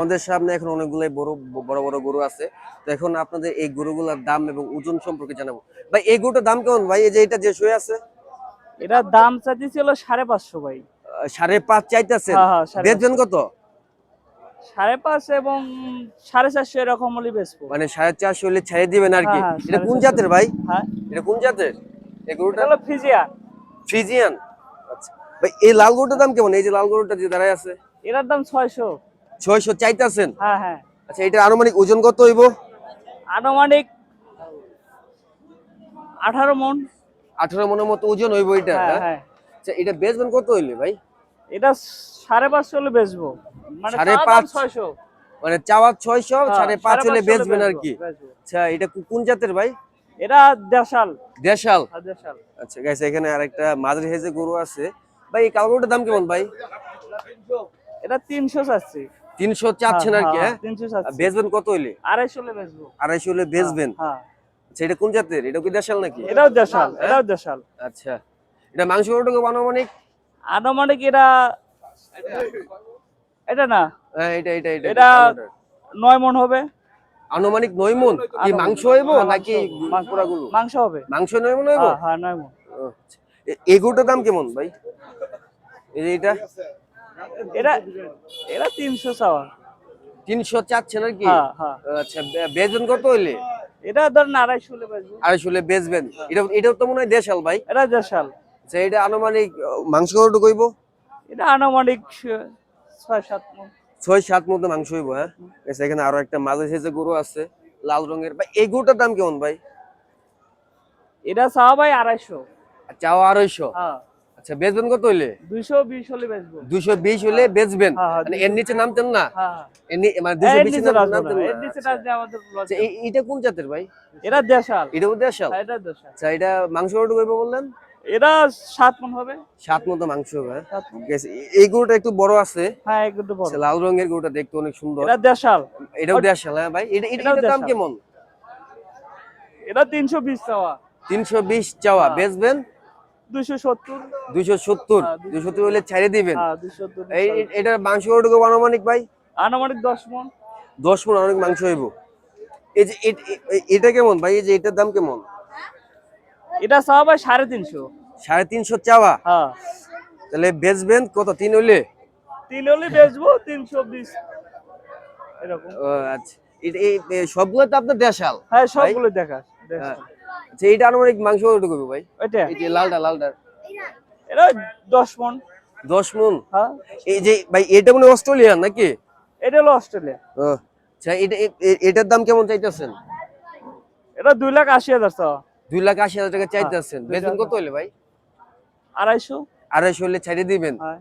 আমাদের সামনে এখন অনেকগুলাই বড় বড় বড় গরু আছে। তো এখন আপনাদের এই গরুগুলোর দাম এবং ওজন সম্পর্কে জানাবো। ভাই এই গরুটার দাম কেমন ভাই? এই যে এটা যে শুয়ে আছে, এটার দাম চাইছিল 550 ভাই। 5.5 চাইতেছেন, হ্যাঁ হ্যাঁ, বেচবেন 550, কত? 5.5 এবং 450 এরকম হলে বেচবো। মানে 450 হলে ছেড়ে দিবেন আর হ্যাঁ কি। হ্যাঁ, এটা কোন 450 জাতের ভাই? হ্যাঁ, এটা কোন জাতের এই এটা গরুটা? হলো ফিজিয়ান। ফ্রিজিয়ান। আচ্ছা ভাই, এই লাল গরুটার দাম কেমন? এই যে লাল গরুটা যে দাঁড়ায় আছে, এটার দাম 600। 600 চাইতেছেন। হ্যাঁ হ্যাঁ, আচ্ছা, এটার আনুমানিক ওজন কত হইব? আনুমানিক 18 মন। 18 মনের মতো ওজন হইব এটা, হ্যাঁ হ্যাঁ? হ্যাঁ, আচ্ছা, এটা বেচবেন কত হইলে ভাই? এটা 550 হলে বেচবো, মানে সাড়ে চাওয়া দাম পাঁচ 600। মানে চাওয়া 600, হ্যাঁ, 5.5 হলে 550 হলে বেচবেন আর বেচবো কি। বেচবো। আচ্ছা, এটা কোন জাতের ভাই? এটা দেশাল। দেশাল। হ্যাঁ, দেশাল। আচ্ছা গাইস, এখানে আরেকটা মাঝারি সাইজের গরু আছে। ভাই এই কালো গরুটার দাম কেমন ভাই? এটা 300 চাচ্ছি। 300 হ্যাঁ চাচ্ছেন আর হ্যাঁ কি, হ্যাঁ, হ্যাঁ? 300 আর চাচ্ছি। বেচবেন কত হইলে? 250 হলে বেচবো। 250 হলে হ্যাঁ বেচবেন। হ্যাঁ, আচ্ছা, এটা কোন জাতের? এটা কি দেশাল নাকি? এটাও দেশাল, হ্যাঁ? এটাও দেশাল। আচ্ছা, এটা মাংস কতটুকু আনুমানিক? আনুমানিক এটা, এটা না, হ্যাঁ, এটা এটা কালোটার। 9 মন হবে। আনুমানিক 9 মণ। কি আনুমানিক। মাংস হইব হ্যাঁ, নাকি মাংস পুরা গরু? মাংস হবে। মাংস 9 মণ হইব। হ্যাঁ হ্যাঁ, 9 মন। ও, আচ্ছা। এই গরুটার দাম কেমন ভাই? এই যে এটা এটা এটা 300 চাওয়া। 300 চাচ্ছেন আর কি। হ্যাঁ হ্যাঁ, আচ্ছা, বেচবেন কত হইলে? এটা ধরেন 250 হলে বেচবো। 250 হলে বেচবেন। এটাও তো মনে হয় দেশাল ভাই। এটা দেশাল। আচ্ছা, এটা আনুমানিক মাংস কতটুকু হইব? এটা আনুমানিক 6-7 মন। 6-7 মতো মাংস হইব, হ্যাঁ? আচ্ছা, এখানে আরো একটা মাঝারি সাইজের গরু আছে, লাল রঙের। ভাই এই গরুটার দাম কেমন ভাই? এটা চাওয়া ভাই 250। চাও 250। হ্যাঁ, আচ্ছা, বেচবেন কত হইলে? 220 হলে বেচবো। 220 হলে বেচবেন। হ্যাঁ হ্যাঁ, মানে এর 220। নিচে নামতেন না? হ্যাঁ হ্যাঁ, মানে এর 220 নিচে রাখবো না, নামতেন না? এর নিচে আচ্ছা। রাখলে আমাদের আচ্ছা, লজ্জা। এটা কোন জাতের ভাই? এটা দেশাল। এটাও দেশাল। হ্যাঁ, এটা দেশাল। আচ্ছা, এটা মাংস কতটুকু হইব বললেন? এটা 7 মন হবে। 7 মতো মাংস হবে, হ্যাঁ? 7 মন। ঠিক আছে, এই গরুটা একটু বড় আছে। হ্যাঁ, একটু বড়। আচ্ছা, লাল রঙের গরুটা দেখতে অনেক সুন্দর। এটা দেশাল। এটাও দেশাল, হ্যাঁ ভাই? এটাও এটার দাম দেশাল। কেমন? এটা 320 চাওয়া। 320 চাওয়া, হ্যাঁ, বেচবেন? 270। 270। হ্যাঁ, 270 হলে ছেড়ে দিবেন। হ্যাঁ, 270। এটার মাংস কতটুকু আনুমানিক ভাই? আনুমানিক 10 মন। 10 মণ অনেক মাংস হইব। এই যে এটা কেমন ভাই? এই যে এটার দাম কেমন? এটা চাওয়া ভাই 350। 350 চাওয়া। হ্যাঁ, তাহলে বেচবেন কত? 3 হইলে? 3 হলে বেচবো 320 এরকম। ও, আচ্ছা। সবগুলো তো আপনার দেশাল হ্যাঁ, ভাই? সবগুলো দেখা হ্যাঁ। দেশাল। আচ্ছা, এইটা আনুমানিক মাংস কতটুকু হবে ভাই? ওইটা এই যে লালটা। এটা 10 মন। 10 মণ। হ্যাঁ, এই যে ভাই, এটা মনে হয় অস্ট্রেলিয়ান নাকি? এটা হলো অস্ট্রেলিয়া। ও, আচ্ছা, এটার দাম কেমন চাইতেছেন? এটা 2,80,000 চাওয়া। 2,80,000 টাকা হ্যাঁ, চাইতেছেন, বেচবেন কত হইলে ভাই? 250। 250 হলে ছেড়ে দিবেন। হ্যাঁ,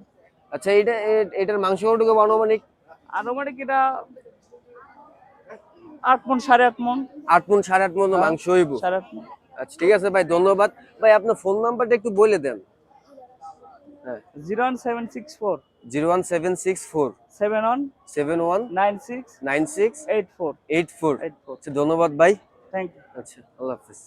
আচ্ছা, এটার মাংস কতটুকু আনুমানিক? আনুমানিক এটা 8 মন, 8.5 মন। 8 মণ 8.5 মণ হ্যাঁ, মাংস হইব। 8.5 মন। আচ্ছা, ঠিক আছে ভাই, ধন্যবাদ। ভাই আপনার ফোন নাম্বারটা একটু বলে দেন। হ্যাঁ, 01764 01764 71 71 96 96 84 84। 84। আচ্ছা, ধন্যবাদ ভাই। Thank you. আচ্ছা, আল্লাহ হাফেজ।